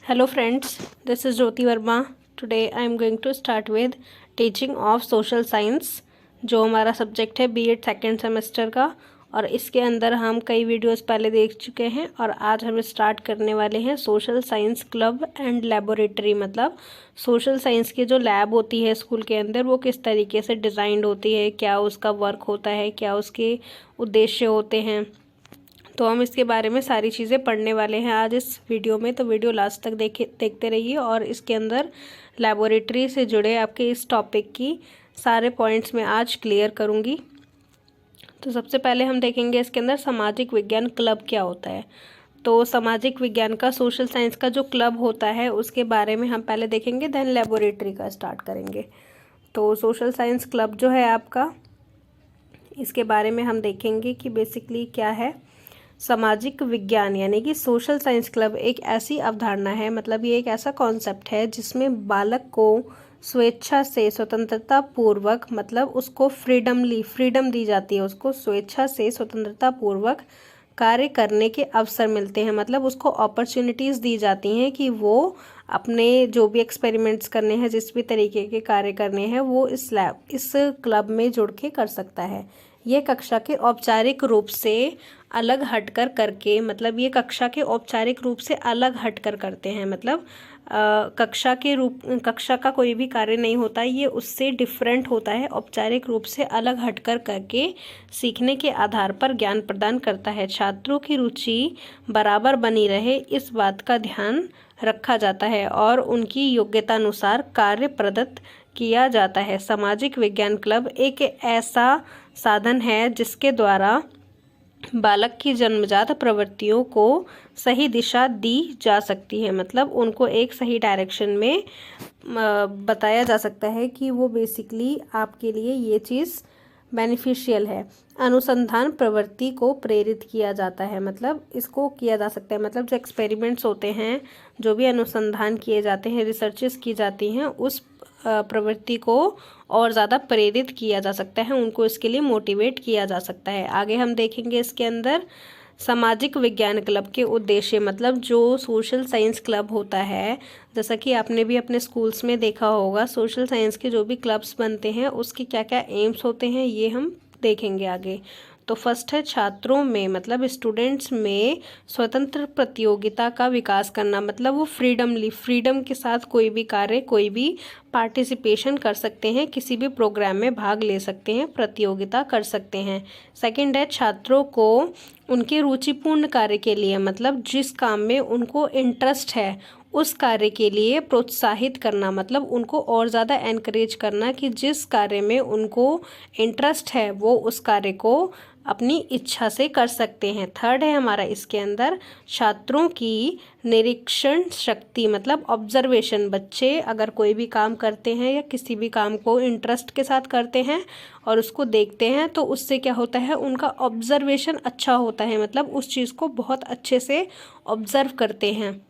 Hello friends, this is Jyoti Verma. Today I am going to start with teaching of social science जो हमारा subject है BEd second semester का। और इसके अंदर हम कई वीडियोस पहले देख चुके हैं और आज हम स्टार्ट करने वाले हैं social science club and laboratory. मतलब सोशल साइंस की जो लैब होती है स्कूल के अंदर वो किस तरीके से डिज़ाइंड होती है, क्या उसका वर्क होता है, क्या उसके उद्देश्य होते हैं। तो हम इसके बारे में सारी चीज़ें पढ़ने वाले हैं आज इस वीडियो में। तो वीडियो लास्ट तक देखते रहिए और इसके अंदर लेबोरेटरी से जुड़े आपके इस टॉपिक की सारे पॉइंट्स मैं आज क्लियर करूँगी। तो सबसे पहले हम देखेंगे इसके अंदर सामाजिक विज्ञान क्लब क्या होता है। तो सामाजिक विज्ञान का सोशल साइंस का जो क्लब होता है उसके बारे में हम पहले देखेंगे, देन लेबोरेटरी का स्टार्ट करेंगे। तो सोशल साइंस क्लब जो है आपका, इसके बारे में हम देखेंगे कि बेसिकली क्या है। सामाजिक विज्ञान यानी कि सोशल साइंस क्लब एक ऐसी अवधारणा है, मतलब ये एक ऐसा कॉन्सेप्ट है जिसमें बालक को स्वेच्छा से स्वतंत्रता पूर्वक, मतलब उसको फ्रीडम दी जाती है, उसको स्वेच्छा से स्वतंत्रता पूर्वक कार्य करने के अवसर मिलते हैं। मतलब उसको अपॉर्चुनिटीज़ दी जाती हैं कि वो अपने जो भी एक्सपेरिमेंट्स करने हैं, जिस भी तरीके के कार्य करने हैं, वो इस क्लब में जुड़ के कर सकता है। ये कक्षा के औपचारिक रूप से अलग हटकर करके, मतलब ये कक्षा के औपचारिक रूप से अलग हटकर करते हैं। मतलब कक्षा का कोई भी कार्य नहीं होता, ये उससे डिफरेंट होता है, औपचारिक रूप से अलग हटकर करके सीखने के आधार पर ज्ञान प्रदान करता है। छात्रों की रुचि बराबर बनी रहे इस बात का ध्यान रखा जाता है और उनकी योग्यता अनुसार कार्य प्रदत्त किया जाता है। सामाजिक विज्ञान क्लब एक ऐसा साधन है जिसके द्वारा बालक की जन्मजात प्रवृत्तियों को सही दिशा दी जा सकती है। मतलब उनको एक सही डायरेक्शन में बताया जा सकता है कि वो बेसिकली आपके लिए ये चीज़ बेनिफिशियल है। अनुसंधान प्रवृत्ति को प्रेरित किया जाता है, मतलब इसको किया जा सकता है। मतलब जो एक्सपेरिमेंट्स होते हैं, जो भी अनुसंधान किए जाते हैं, रिसर्चेस की जाती हैं, उस प्रवृत्ति को और ज़्यादा प्रेरित किया जा सकता है, उनको इसके लिए मोटिवेट किया जा सकता है। आगे हम देखेंगे इसके अंदर सामाजिक विज्ञान क्लब के उद्देश्य। मतलब जो सोशल साइंस क्लब होता है, जैसा कि आपने भी अपने स्कूल्स में देखा होगा, सोशल साइंस के जो भी क्लब्स बनते हैं उसके क्या क्या एम्स होते हैं ये हम देखेंगे आगे। तो फर्स्ट है छात्रों में, मतलब स्टूडेंट्स में स्वतंत्र प्रतियोगिता का विकास करना। मतलब वो फ्रीडम के साथ कोई भी कार्य, कोई भी पार्टिसिपेशन कर सकते हैं, किसी भी प्रोग्राम में भाग ले सकते हैं, प्रतियोगिता कर सकते हैं। सेकंड है छात्रों को उनके रुचिपूर्ण कार्य के लिए, मतलब जिस काम में उनको इंटरेस्ट है उस कार्य के लिए प्रोत्साहित करना। मतलब उनको और ज़्यादा एनकरेज करना कि जिस कार्य में उनको इंटरेस्ट है वो उस कार्य को अपनी इच्छा से कर सकते हैं। थर्ड है हमारा इसके अंदर छात्रों की निरीक्षण शक्ति, मतलब ऑब्जर्वेशन। बच्चे अगर कोई भी काम करते हैं या किसी भी काम को इंटरेस्ट के साथ करते हैं और उसको देखते हैं तो उससे क्या होता है, उनका ऑब्जर्वेशन अच्छा होता है। मतलब उस चीज़ को बहुत अच्छे से ऑब्जर्व करते हैं।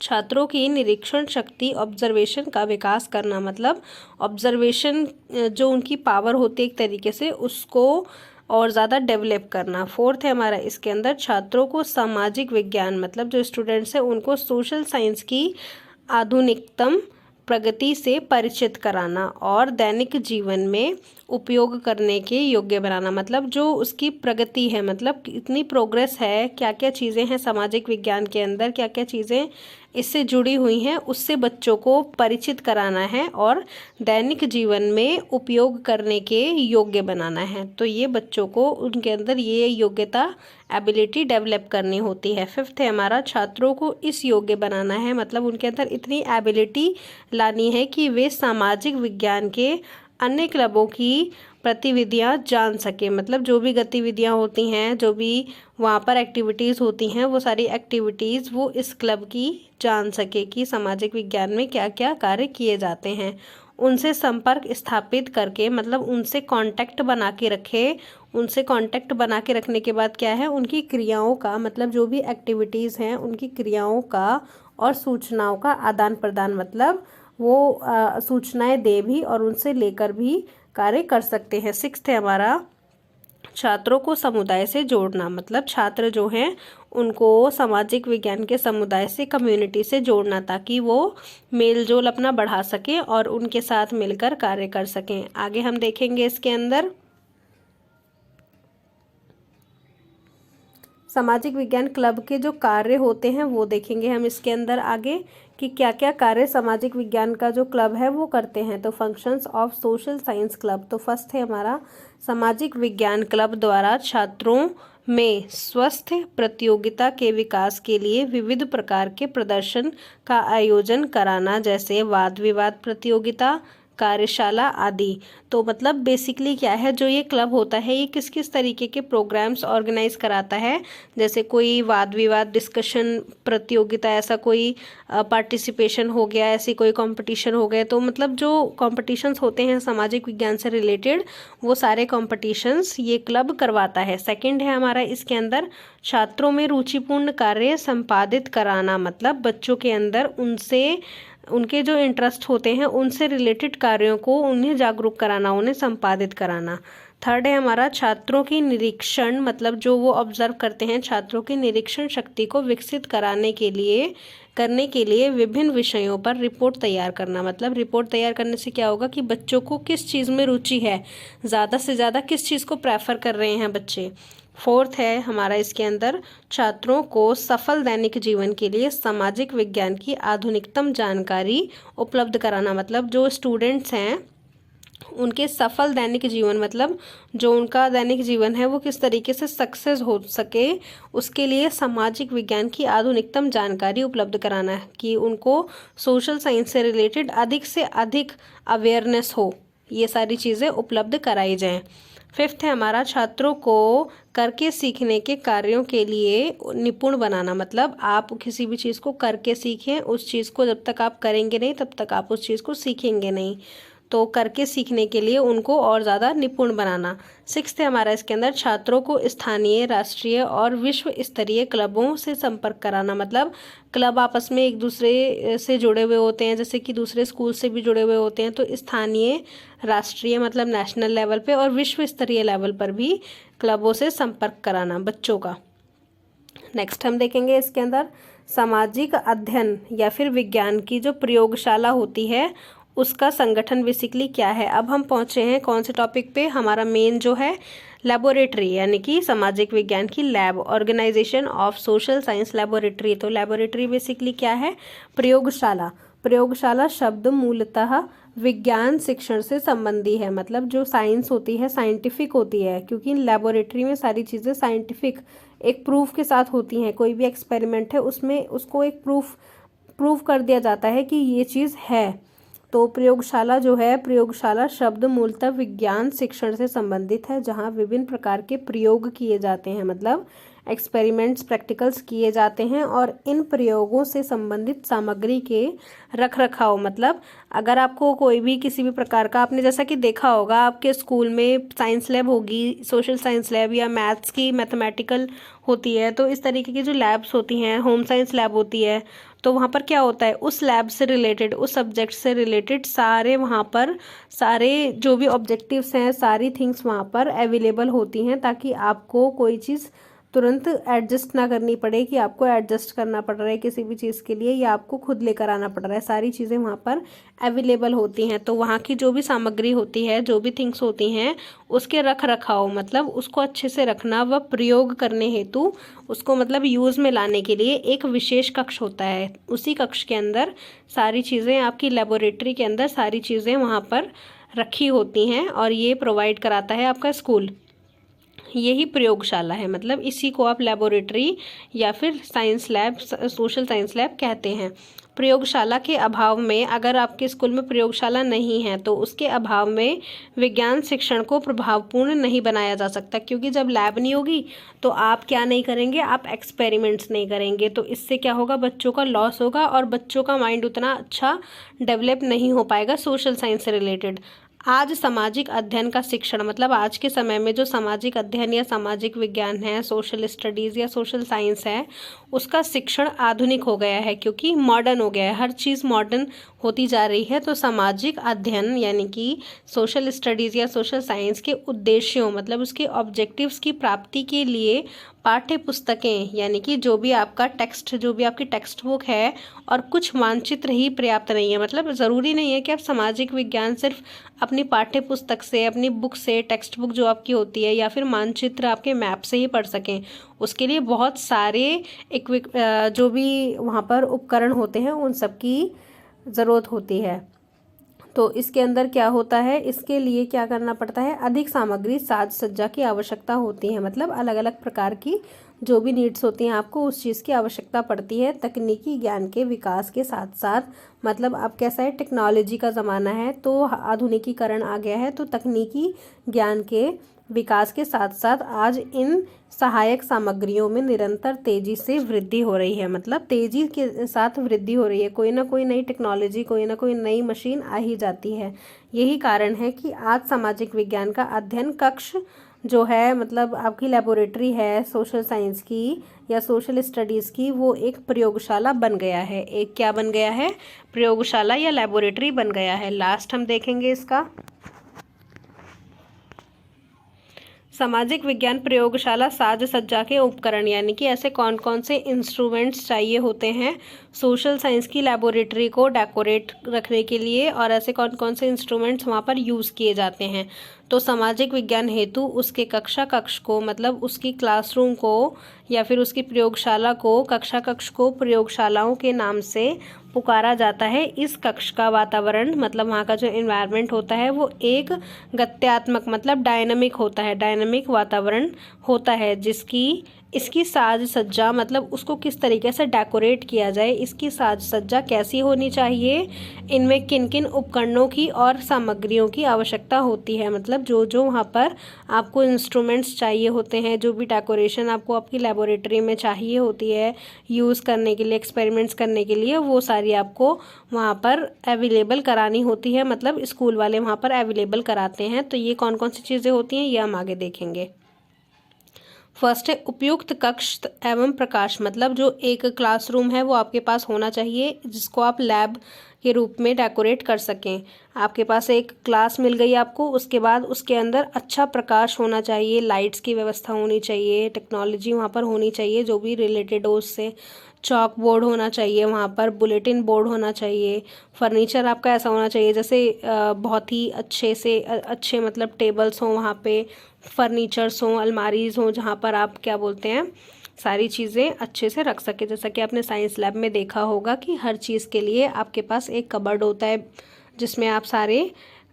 छात्रों की निरीक्षण शक्ति, ऑब्जर्वेशन का विकास करना। मतलब ऑब्जर्वेशन जो उनकी पावर होती है एक तरीके से, उसको और ज़्यादा डेवलप करना। फोर्थ है हमारा इसके अंदर छात्रों को सामाजिक विज्ञान, मतलब जो स्टूडेंट्स हैं उनको सोशल साइंस की आधुनिकतम प्रगति से परिचित कराना और दैनिक जीवन में उपयोग करने के योग्य बनाना। मतलब जो उसकी प्रगति है, मतलब कितनी प्रोग्रेस है, क्या क्या चीज़ें हैं सामाजिक विज्ञान के अंदर, क्या क्या चीज़ें इससे जुड़ी हुई हैं, उससे बच्चों को परिचित कराना है और दैनिक जीवन में उपयोग करने के योग्य बनाना है। तो ये बच्चों को उनके अंदर ये योग्यता, एबिलिटी डेवलप करनी होती है। फिफ्थ है हमारा छात्रों को इस योग्य बनाना है, मतलब उनके अंदर इतनी एबिलिटी लानी है कि वे सामाजिक विज्ञान के अन्य क्लबों की गतिविधियाँ जान सके। मतलब जो भी गतिविधियाँ होती हैं, जो भी वहाँ पर एक्टिविटीज़ होती हैं, वो सारी एक्टिविटीज़ वो इस क्लब की जान सके कि सामाजिक विज्ञान में क्या क्या कार्य किए जाते हैं। उनसे संपर्क स्थापित करके, मतलब उनसे कांटेक्ट बना के रखे। उनसे कांटेक्ट बना के रखने के बाद क्या है, उनकी क्रियाओं का, मतलब जो भी एक्टिविटीज़ हैं उनकी क्रियाओं का और सूचनाओं का आदान प्रदान। मतलब वो सूचनाएं दे भी और उनसे लेकर भी कार्य कर सकते हैं। सिक्स्थ है हमारा छात्रों को समुदाय से जोड़ना, मतलब छात्र जो हैं उनको सामाजिक विज्ञान के समुदाय से, कम्युनिटी से जोड़ना, ताकि वो मेल जोल अपना बढ़ा सकें और उनके साथ मिलकर कार्य कर सकें। आगे हम देखेंगे इसके अंदर सामाजिक विज्ञान क्लब के जो कार्य होते हैं वो देखेंगे हम इसके अंदर आगे कि क्या क्या कार्य सामाजिक विज्ञान का जो क्लब है वो करते हैं। तो functions of social science club, तो फर्स्ट है हमारा सामाजिक विज्ञान क्लब द्वारा छात्रों में स्वस्थ प्रतियोगिता के विकास के लिए विविध प्रकार के प्रदर्शन का आयोजन कराना, जैसे वाद विवाद प्रतियोगिता, कार्यशाला आदि। तो मतलब बेसिकली क्या है, जो ये क्लब होता है ये किस किस तरीके के प्रोग्राम्स ऑर्गेनाइज कराता है, जैसे कोई वाद विवाद डिस्कशन प्रतियोगिता, ऐसा कोई पार्टिसिपेशन हो गया, ऐसी कोई कंपटीशन हो गए। तो मतलब जो कॉम्पिटिशन्स होते हैं सामाजिक विज्ञान से रिलेटेड वो सारे कॉम्पिटिशन्स ये क्लब करवाता है। सेकंड है हमारा इसके अंदर छात्रों में रुचिपूर्ण कार्य संपादित कराना, मतलब बच्चों के अंदर उनके जो इंटरेस्ट होते हैं उनसे रिलेटेड कार्यों को उन्हें जागरूक कराना, उन्हें संपादित कराना। थर्ड है हमारा छात्रों की निरीक्षण, मतलब जो वो ऑब्जर्व करते हैं, छात्रों की निरीक्षण शक्ति को विकसित करने के लिए विभिन्न विषयों पर रिपोर्ट तैयार करना। मतलब रिपोर्ट तैयार करने से क्या होगा कि बच्चों को किस चीज़ में रुचि है, ज़्यादा से ज़्यादा किस चीज़ को प्रेफर कर रहे हैं बच्चे। फोर्थ है हमारा इसके अंदर छात्रों को सफल दैनिक जीवन के लिए सामाजिक विज्ञान की आधुनिकतम जानकारी उपलब्ध कराना। मतलब जो स्टूडेंट्स हैं उनके सफल दैनिक जीवन, मतलब जो उनका दैनिक जीवन है वो किस तरीके से सक्सेस हो सके, उसके लिए सामाजिक विज्ञान की आधुनिकतम जानकारी उपलब्ध कराना है कि उनको सोशल साइंस से रिलेटेड अधिक से अधिक अवेयरनेस हो, ये सारी चीज़ें उपलब्ध कराई जाएं। फिफ्थ है हमारा छात्रों को करके सीखने के कार्यों के लिए निपुण बनाना। मतलब आप किसी भी चीज़ को करके सीखें, उस चीज़ को जब तक आप करेंगे नहीं तब तक आप उस चीज़ को सीखेंगे नहीं, तो करके सीखने के लिए उनको और ज़्यादा निपुण बनाना। सिक्स्थ है हमारा इसके अंदर छात्रों को स्थानीय, राष्ट्रीय और विश्व स्तरीय क्लबों से संपर्क कराना। मतलब क्लब आपस में एक दूसरे से जुड़े हुए होते हैं, जैसे कि दूसरे स्कूल से भी जुड़े हुए होते हैं, तो स्थानीय, राष्ट्रीय मतलब नेशनल लेवल पे और विश्व स्तरीय लेवल पर भी क्लबों से संपर्क कराना बच्चों का। नेक्स्ट हम देखेंगे इसके अंदर सामाजिक अध्ययन या फिर विज्ञान की जो प्रयोगशाला होती है उसका संगठन बेसिकली क्या है। अब हम पहुँचे हैं कौन से टॉपिक पे, हमारा मेन जो है लेबोरेटरी, यानी कि सामाजिक विज्ञान की lab, organisation of social science laboratory. तो लेबोरेटरी बेसिकली क्या है, प्रयोगशाला। प्रयोगशाला शब्द मूलतः विज्ञान शिक्षण से संबंधी है, मतलब जो साइंस होती है साइंटिफिक होती है, क्योंकि लेबोरेटरी में सारी चीज़ें साइंटिफिक एक प्रूफ के साथ होती हैं। कोई भी एक्सपेरिमेंट है उसमें उसको एक प्रूफ कर दिया जाता है कि ये चीज़ है। तो प्रयोगशाला जो है, प्रयोगशाला शब्द मूलतः विज्ञान शिक्षण से संबंधित है, जहाँ विभिन्न प्रकार के प्रयोग किए जाते हैं, मतलब एक्सपेरिमेंट्स, प्रैक्टिकल्स किए जाते हैं और इन प्रयोगों से संबंधित सामग्री के रख रखाव। मतलब अगर आपको कोई भी किसी भी प्रकार का, आपने जैसा कि देखा होगा आपके स्कूल में साइंस लैब होगी, सोशल साइंस लैब या मैथ्स की मैथमेटिकल होती है, तो इस तरीके की जो लैब्स होती हैं, होम साइंस लैब होती है, तो वहाँ पर क्या होता है, उस लैब से रिलेटेड, उस सब्जेक्ट से रिलेटेड सारे वहाँ पर सारे जो भी ऑब्जेक्टिव्स हैं, सारी थिंग्स वहाँ पर अवेलेबल होती हैं, ताकि आपको कोई चीज़ तुरंत एडजस्ट ना करनी पड़े कि आपको एडजस्ट करना पड़ रहा है किसी भी चीज़ के लिए या आपको खुद लेकर आना पड़ रहा है, सारी चीज़ें वहाँ पर अवेलेबल होती हैं। तो वहाँ की जो भी सामग्री होती है, जो भी थिंग्स होती हैं, उसके रख रखाव, मतलब उसको अच्छे से रखना व प्रयोग करने हेतु उसको मतलब यूज़ में लाने के लिए एक विशेष कक्ष होता है। उसी कक्ष के अंदर सारी चीज़ें, आपकी लेबोरेटरी के अंदर सारी चीज़ें वहाँ पर रखी होती हैं और ये प्रोवाइड कराता है आपका स्कूल। यही प्रयोगशाला है, मतलब इसी को आप लेबोरेटरी या फिर science lab, social science lab कहते हैं। प्रयोगशाला के अभाव में, अगर आपके स्कूल में प्रयोगशाला नहीं है तो उसके अभाव में विज्ञान शिक्षण को प्रभावपूर्ण नहीं बनाया जा सकता, क्योंकि जब लैब नहीं होगी तो आप क्या नहीं करेंगे, आप एक्सपेरिमेंट्स नहीं करेंगे, तो इससे क्या होगा, बच्चों का लॉस होगा और बच्चों का माइंड उतना अच्छा डेवलप नहीं हो पाएगा सोशल साइंस से रिलेटेड। आज सामाजिक अध्ययन का शिक्षण मतलब आज के समय में जो सामाजिक अध्ययन या सामाजिक विज्ञान है, सोशल स्टडीज़ या सोशल साइंस है, उसका शिक्षण आधुनिक हो गया है क्योंकि मॉडर्न हो गया है, हर चीज़ मॉडर्न होती जा रही है। तो सामाजिक अध्ययन यानी कि सोशल स्टडीज़ या सोशल साइंस के उद्देश्यों मतलब उसके ऑब्जेक्टिव्स की प्राप्ति के लिए पाठ्य पुस्तकें यानी कि जो भी आपका टेक्स्ट, जो भी आपकी टेक्स्ट बुक है और कुछ मानचित्र ही पर्याप्त नहीं है। मतलब ज़रूरी नहीं है कि आप सामाजिक विज्ञान सिर्फ अपनी पाठ्य पुस्तक से, अपनी बुक से, टेक्स्ट बुक जो आपकी होती है या फिर मानचित्र आपके मैप से ही पढ़ सकें। उसके लिए बहुत सारे जो भी वहाँ पर उपकरण होते हैं उन सब की ज़रूरत होती है। तो इसके अंदर क्या होता है, इसके लिए क्या करना पड़ता है, अधिक सामग्री साज सज्जा की आवश्यकता होती है। मतलब अलग अलग प्रकार की जो भी नीड्स होती हैं आपको उस चीज़ की आवश्यकता पड़ती है। तकनीकी ज्ञान के विकास के साथ साथ मतलब अब कैसा है, टेक्नोलॉजी का ज़माना है तो आधुनिकीकरण आ गया है। तो तकनीकी ज्ञान के विकास के साथ साथ आज इन सहायक सामग्रियों में निरंतर तेजी से वृद्धि हो रही है। मतलब तेजी के साथ वृद्धि हो रही है, कोई ना कोई नई टेक्नोलॉजी, कोई ना कोई नई मशीन आ ही जाती है। यही कारण है कि आज सामाजिक विज्ञान का अध्ययन कक्ष जो है मतलब आपकी लेबोरेटरी है सोशल साइंस की या सोशल स्टडीज़ की, वो एक प्रयोगशाला बन गया है। एक क्या बन गया है, प्रयोगशाला या लेबोरेटरी बन गया है। लास्ट हम देखेंगे इसका सामाजिक विज्ञान प्रयोगशाला साज सज्जा के उपकरण यानी कि ऐसे कौन कौन से इंस्ट्रूमेंट्स चाहिए होते हैं सोशल साइंस की लेबोरेटरी को डेकोरेट रखने के लिए, और ऐसे कौन कौन से इंस्ट्रूमेंट्स वहाँ पर यूज़ किए जाते हैं। तो सामाजिक विज्ञान हेतु उसके कक्षा कक्ष को मतलब उसकी क्लासरूम को या फिर उसकी प्रयोगशाला को, कक्षा कक्ष को प्रयोगशालाओं के नाम से पुकारा जाता है। इस कक्ष का वातावरण मतलब वहाँ का जो एनवायरनमेंट होता है वो एक गत्यात्मक मतलब डायनामिक होता है, डायनामिक वातावरण होता है जिसकी इसकी साज सज्जा मतलब उसको किस तरीके से डेकोरेट किया जाए, इसकी साज सज्जा कैसी होनी चाहिए, इनमें किन किन उपकरणों की और सामग्रियों की आवश्यकता होती है। मतलब जो जो वहाँ पर आपको इंस्ट्रूमेंट्स चाहिए होते हैं, जो भी डेकोरेशन आपको आपकी लेबोरेटरी में चाहिए होती है यूज़ करने के लिए, एक्सपेरिमेंट्स करने के लिए, वो सारी आपको वहाँ पर अवेलेबल करानी होती है। मतलब स्कूल वाले वहाँ पर अवेलेबल कराते हैं। तो ये कौन कौन सी चीज़ें होती हैं ये हम आगे देखेंगे। फर्स्ट है उपयुक्त कक्ष एवं प्रकाश। मतलब जो एक क्लासरूम है वो आपके पास होना चाहिए जिसको आप लैब के रूप में डेकोरेट कर सकें। आपके पास एक क्लास मिल गई आपको, उसके बाद उसके अंदर अच्छा प्रकाश होना चाहिए, लाइट्स की व्यवस्था होनी चाहिए, टेक्नोलॉजी वहाँ पर होनी चाहिए जो भी रिलेटेड हो उससे, चॉक बोर्ड होना चाहिए, वहाँ पर बुलेटिन बोर्ड होना चाहिए, फर्नीचर आपका ऐसा होना चाहिए जैसे बहुत ही अच्छे मतलब टेबल्स हों, वहाँ पे फर्नीचर्स हों, अलमारीज़ हों जहाँ पर आप क्या बोलते हैं सारी चीज़ें अच्छे से रख सके। जैसा कि आपने साइंस लैब में देखा होगा कि हर चीज़ के लिए आपके पास एक कबर्ड होता है जिसमें आप सारे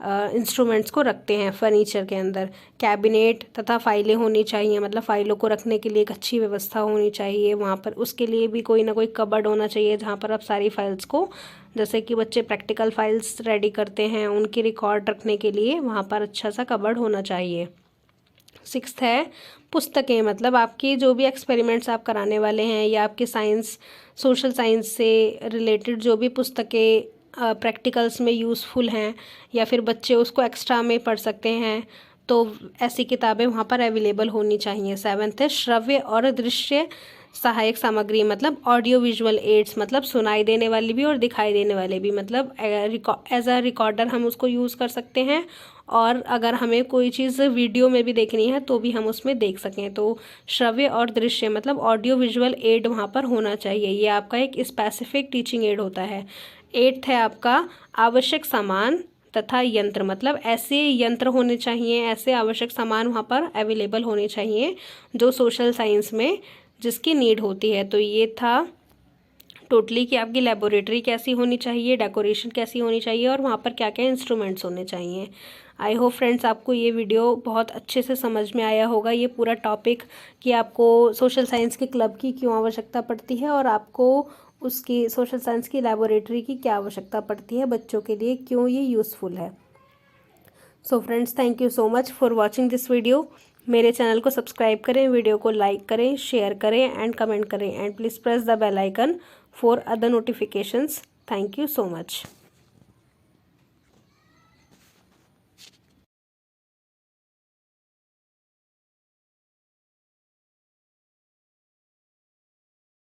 इंस्ट्रूमेंट्स को रखते हैं। फर्नीचर के अंदर कैबिनेट तथा फाइलें होनी चाहिए, मतलब फ़ाइलों को रखने के लिए एक अच्छी व्यवस्था होनी चाहिए वहाँ पर। उसके लिए भी कोई ना कोई कबर्ड होना चाहिए जहाँ पर आप सारी फाइल्स को, जैसे कि बच्चे प्रैक्टिकल फाइल्स रेडी करते हैं उनकी रिकॉर्ड रखने के लिए वहाँ पर अच्छा सा कबर्ड होना चाहिए। सिक्स्थ है पुस्तकें। मतलब आपके जो भी एक्सपेरिमेंट्स आप कराने वाले हैं या आपके साइंस सोशल साइंस से रिलेटेड जो भी पुस्तकें प्रैक्टिकल्स में यूज़फुल हैं या फिर बच्चे उसको एक्स्ट्रा में पढ़ सकते हैं, तो ऐसी किताबें वहाँ पर अवेलेबल होनी चाहिए। सेवन्थ है श्रव्य और दृश्य सहायक सामग्री। मतलब ऑडियो विजुअल एड्स, मतलब सुनाई देने वाली भी और दिखाई देने वाले भी। मतलब एज अ रिकॉर्डर हम उसको यूज़ कर सकते हैं, और अगर हमें कोई चीज़ वीडियो में भी देखनी है तो भी हम उसमें देख सकें। तो श्रव्य और दृश्य मतलब ऑडियो विजुअल एड वहाँ पर होना चाहिए। ये आपका एक स्पेसिफिक टीचिंग एड होता है। एट्थ है आपका आवश्यक सामान तथा यंत्र। मतलब ऐसे यंत्र होने चाहिए, ऐसे आवश्यक सामान वहाँ पर अवेलेबल होने चाहिए जो सोशल साइंस में जिसकी नीड होती है। तो ये था टोटली कि आपकी लेबोरेटरी कैसी होनी चाहिए, डेकोरेशन कैसी होनी चाहिए और वहाँ पर क्या क्या इंस्ट्रूमेंट्स होने चाहिए। आई होप फ्रेंड्स आपको ये वीडियो बहुत अच्छे से समझ में आया होगा, ये पूरा टॉपिक कि आपको सोशल साइंस के क्लब की क्यों आवश्यकता पड़ती है और आपको उसकी सोशल साइंस की लेबोरेटरी की क्या आवश्यकता पड़ती है बच्चों के लिए, क्यों ये यूज़फुल है। So friends thank you so much for watching this video. मेरे चैनल को सब्सक्राइब करें, वीडियो को लाइक करें, शेयर करें एंड कमेंट करें, and please press the bell icon for other notifications. Thank you so much.